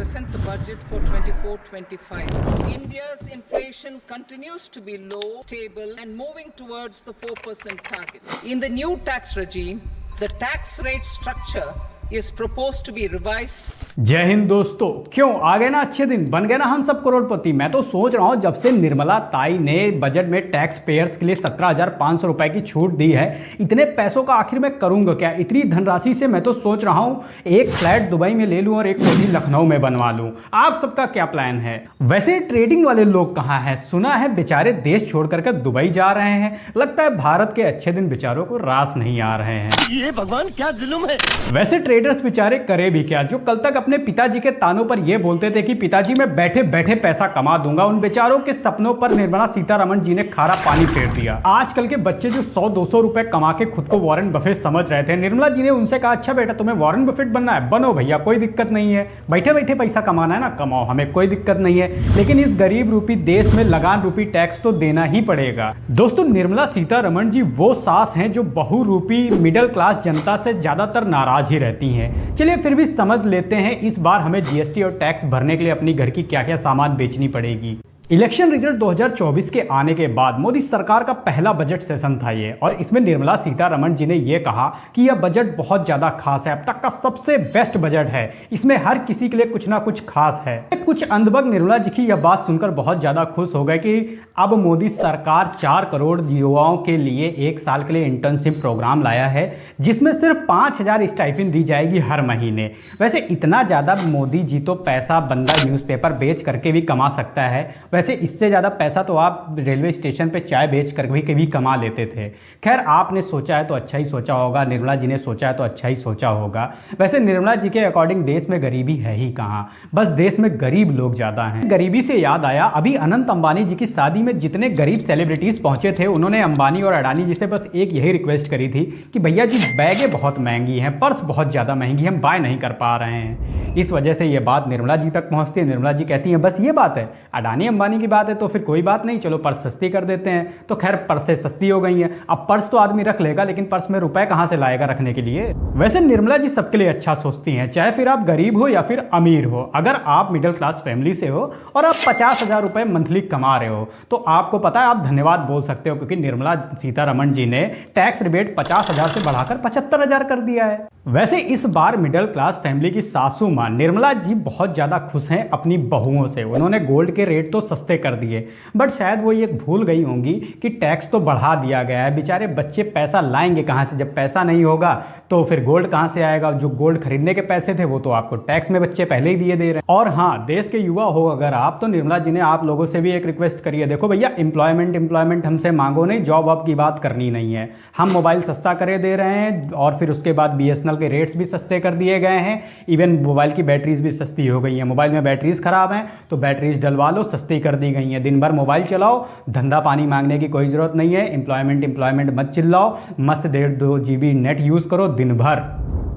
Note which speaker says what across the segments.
Speaker 1: present the budget for 24-25. India's inflation continues to be low, stable, and moving towards the 4% target. In the new tax regime, the tax rate structure is proposed to be revised.
Speaker 2: जय हिंद दोस्तों, क्यों आ गए ना अच्छे दिन, बन गए ना हम सब करोड़पति। मैं तो सोच रहा हूं जब से निर्मला ताई ने बजट में टैक्स पेयर्स के लिए 17,500 रुपए की छूट दी है, इतने पैसों का आखिर मैं करूंगा क्या। इतनी धनराशि से मैं तो सोच रहा हूं एक फ्लैट दुबई में ले लूं और एक कोठी लखनऊ में बनवा लूं। आप सबका क्या प्लान है? वैसे ट्रेडिंग वाले लोग कहाँ हैं? सुना है बेचारे देश छोड़ करके दुबई जा रहे हैं। लगता है भारत के अच्छे दिन बेचारों को रास नहीं आ रहे हैं।
Speaker 3: ये भगवान क्या जुल्म है।
Speaker 2: वैसे ट्रेडर्स बेचारे करे भी क्या, जो कल तक अपने पिताजी के तानों पर यह बोलते थे कि पिताजी मैं बैठे बैठे पैसा कमा दूंगा, उन बेचारों के सपनों पर निर्मला सीतारमण जी ने खारा पानी फेर दिया। आजकल के बच्चे जो 100-200 रुपए कमा के खुद को वॉरेन बफेट समझ रहे थे, निर्मला जी ने उनसे कहा अच्छा बेटा तुम्हें वॉरेन बफेट बनना है, बनो भैया, कोई दिक्कत नहीं है, बैठे बैठे पैसा कमाना है ना, कमाओ, हमें कोई दिक्कत नहीं है, लेकिन इस गरीब रूपी देश में लगान रूपी टैक्स तो देना ही पड़ेगा। दोस्तों, निर्मला सीतारमण जी वो सास हैं जो बहु रूपी मिडिल क्लास जनता से ज्यादातर नाराज ही रहती हैं। चलिए फिर भी समझ लेते हैं इस बार हमें जीएसटी और टैक्स भरने के लिए अपनी घर की क्या क्या सामान बेचनी पड़ेगी। इलेक्शन रिजल्ट 2024 के आने के बाद मोदी सरकार का पहला बजट सेशन था ये, और इसमें निर्मला सीतारमण जी ने यह कहा कि यह बजट बहुत ज़्यादा खास है, अब तक का सबसे बेस्ट बजट है, इसमें हर किसी के लिए कुछ ना कुछ खास है। कुछ अंधभक्त निर्मला जी की यह बात सुनकर बहुत ज़्यादा खुश हो गए कि अब मोदी सरकार 4 करोड़ युवाओं के लिए 1 साल के लिए इंटर्नशिप प्रोग्राम लाया है, जिसमें सिर्फ 5,000 स्टाइपेंड दी जाएगी हर महीने। वैसे इतना ज़्यादा मोदी जी तो पैसा बंदा न्यूज़पेपर बेच करके भी कमा सकता है, वैसे इससे ज़्यादा पैसा तो आप रेलवे स्टेशन पे चाय बेच कर भी कमा लेते थे। खैर, आपने सोचा है तो अच्छा ही सोचा होगा, निर्मला जी ने सोचा है तो अच्छा ही सोचा होगा। वैसे निर्मला जी के अकॉर्डिंग देश में गरीबी है ही कहाँ, बस देश में गरीब लोग ज़्यादा हैं। गरीबी से याद आया, अभी अनंत अंबानी जी की शादी में जितने गरीब सेलिब्रिटीज़ पहुंचे थे, उन्होंने अंबानी और अडानी जी से बस एक यही रिक्वेस्ट करी थी कि भैया जी बैगें बहुत महंगी हैं, पर्स बहुत ज़्यादा महंगी, हम बाय नहीं कर पा रहे हैं। इस वजह से ये बात निर्मला जी तक पहुँचती है। निर्मला जी कहती हैं बस ये बात है, अडानी अंबानी की बात है तो फिर कोई बात नहीं, चलो पर्स सस्ती कर देते हैं। तो खैर पर्सें सस्ती हो गई हैं। अब पर्स तो आदमी रख लेगा, लेकिन पर्स में रुपए कहां से लाएगा रखने के लिए। वैसे निर्मला जी सबके लिए अच्छा सोचती हैं, चाहे फिर आप गरीब हो या फिर अमीर हो। अगर आप मिडिल क्लास फैमिली से हो और आप 50,000 रुपए मंथली कमा रहे हो तो आपको पता है आप धन्यवाद बोल सकते हो, क्योंकि निर्मला सीतारमण जी ने टैक्स रिबेट 50,000 से बढ़ाकर 75,000 कर दिया है। वैसे इस बार मिडिल क्लास फैमिली की सासू मां निर्मला जी बहुत ज्यादा खुश हैं अपनी बहुओं से। उन्होंने गोल्ड के रेट तो सस्ते कर दिए, बट शायद वो ये भूल गई होंगी कि टैक्स तो बढ़ा दिया गया है। बेचारे बच्चे पैसा लाएंगे कहां से, जब पैसा नहीं होगा तो फिर गोल्ड कहां से आएगा। जो गोल्ड खरीदने के पैसे थे वो तो आपको टैक्स में बच्चे पहले ही दिए दे रहे हैं। और हाँ, देश के युवा हो अगर आप, तो निर्मला जी ने आप लोगों से भी एक रिक्वेस्ट करी है, देखो भैया एम्प्लॉयमेंट हमसे मांगो नहीं, जॉब वॉब की बात करनी नहीं है। हम मोबाइल सस्ता करे दे रहे हैं और फिर उसके बाद BSNL के रेट्स भी सस्ते कर दिए गए हैं। इवन मोबाइल की बैटरीज भी सस्ती हो गई हैं। मोबाइल में बैटरीज खराब हैं तो बैटरीज डलवा लो, सस्ती कर दी गई हैं। दिन भर मोबाइल चलाओ, धंधा पानी मांगने की कोई जरूरत नहीं है। एम्प्लॉयमेंट मत चिल्लाओ, मस्त 1.5-2 GB नेट यूज करो दिन भर।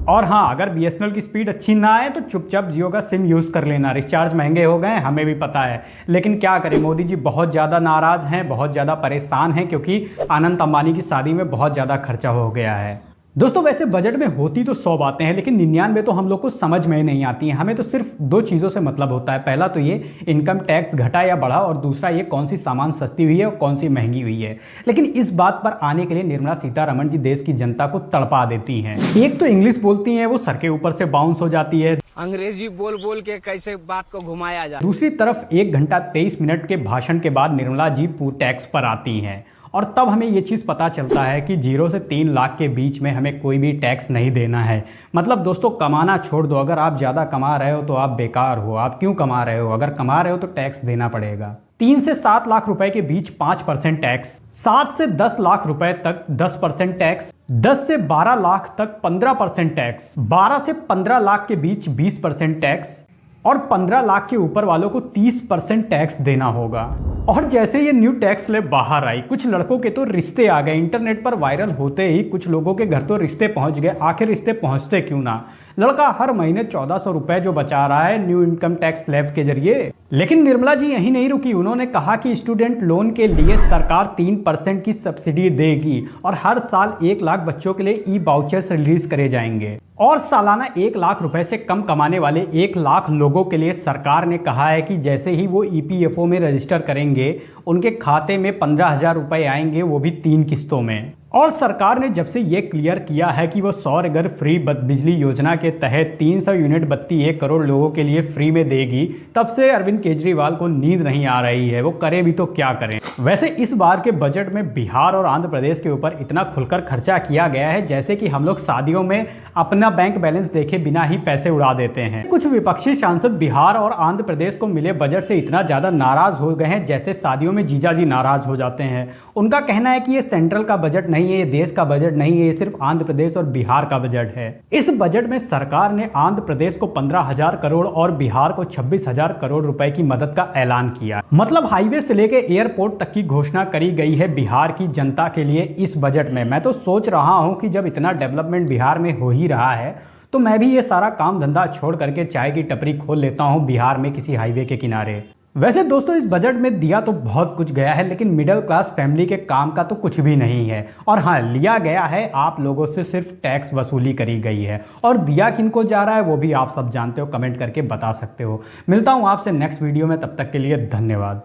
Speaker 2: और हाँ, अगर BSNL की स्पीड अच्छी ना आए तो चुपचाप जियो का सिम यूज़ कर लेना। रिचार्ज महंगे हो गए, हमें भी पता है, लेकिन क्या करें, मोदी जी बहुत ज़्यादा नाराज़ हैं, बहुत ज़्यादा परेशान हैं, क्योंकि अनंत अंबानी की शादी में बहुत ज़्यादा खर्चा हो गया है। दोस्तों, वैसे बजट में होती तो 100 बातें हैं, लेकिन 99 तो हम लोग को समझ में ही नहीं आती हैं। हमें तो सिर्फ 2 चीज़ों से मतलब होता है। पहला तो ये इनकम टैक्स घटा या बढ़ा, और दूसरा ये कौन सी सामान सस्ती हुई है और कौन सी महंगी हुई है। लेकिन इस बात पर आने के लिए निर्मला सीतारमण जी देश की जनता को तड़पा देती हैं। एक तो इंग्लिश बोलती हैं, वो सर के ऊपर से बाउंस हो जाती है,
Speaker 4: अंग्रेजी बोल बोल के कैसे बात को घुमाया जाए।
Speaker 2: दूसरी तरफ 1 घंटा 23 मिनट के भाषण के बाद निर्मला जी टैक्स पर आती हैं, और तब हमें ये चीज़ पता चलता है कि 0 से 3 लाख के बीच में हमें कोई भी टैक्स नहीं देना है। मतलब दोस्तों, कमाना छोड़ दो, अगर आप ज़्यादा कमा रहे हो तो आप बेकार हो। आप क्यों कमा रहे हो? अगर कमा रहे हो तो टैक्स देना पड़ेगा। 3 से 7 लाख रुपए के बीच 5% टैक्स, 7 से 10 लाख रुपए तक 10% टैक्स, 10 से 12 लाख तक 15% टैक्स, 12 से 15 लाख के बीच 20% टैक्स, और 15 लाख के ऊपर वालों को 30% टैक्स देना होगा। और जैसे ये न्यू टैक्स स्लैब बाहर आई, कुछ लड़कों के तो रिश्ते आ गए। इंटरनेट पर वायरल होते ही कुछ लोगों के घर तो रिश्ते पहुंच गए। आखिर रिश्ते पहुंचते क्यों ना, लड़का हर महीने 1400 रुपए जो बचा रहा है न्यू इनकम टैक्स स्लैब के जरिए। लेकिन निर्मला जी यही नहीं रुकी, उन्होंने कहा कि स्टूडेंट लोन के लिए सरकार 3% की सब्सिडी देगी और हर साल 1 लाख बच्चों के लिए ई वाउचर्स रिलीज करे जाएंगे और सालाना 1 लाख रुपए से कम कमाने वाले 1 लाख लोगों के लिए सरकार ने कहा है कि जैसे ही वो EPFO में रजिस्टर करेंगे उनके खाते में 15,000 रुपए आएंगे, वो भी 3 किस्तों में। और सरकार ने जब से ये क्लियर किया है कि वो सौर घर फ्री बिजली योजना के तहत 300 यूनिट बत्ती 1 करोड़ लोगों के लिए फ्री में देगी, तब से अरविंद केजरीवाल को नींद नहीं आ रही है। वो करें भी तो क्या करें। वैसे इस बार के बजट में बिहार और आंध्र प्रदेश के ऊपर इतना खुलकर खर्चा किया गया है जैसे कि हम लोग शादियों में अपना बैंक बैलेंस देखे बिना ही पैसे उड़ा देते हैं। कुछ विपक्षी सांसद बिहार और आंध्र प्रदेश को मिले बजट से इतना ज्यादा नाराज हो गए हैं जैसे शादियों में जीजा जी नाराज हो जाते हैं। उनका कहना है कि ये सेंट्रल का बजट नहीं है, ये देश का बजट नहीं है, ये सिर्फ आंध्र प्रदेश और बिहार का बजट है। इस बजट में सरकार ने आंध्र प्रदेश को 15,000 करोड़ और बिहार को 26,000 करोड़ रुपए की मदद का ऐलान किया। मतलब हाईवे से लेके एयरपोर्ट तक की घोषणा करी गई है बिहार की जनता के लिए इस बजट में। मैं तो सोच रहा हूं कि जब इतना डेवलपमेंट बिहार में हो ही रहा है तो मैं भी ये सारा काम धंधा छोड़ करके चाय की टपरी खोल लेता हूं बिहार में किसी हाईवे के किनारे। वैसे दोस्तों इस बजट में दिया तो बहुत कुछ गया है लेकिन मिडिल क्लास फैमिली के काम का तो कुछ भी नहीं है। और हाँ, लिया गया है आप लोगों से सिर्फ टैक्स वसूली करी गई है और दिया किनको जा रहा है वो भी आप सब जानते हो, कमेंट करके बता सकते हो। मिलता हूँ आपसे नेक्स्ट वीडियो में, तब तक के लिए धन्यवाद।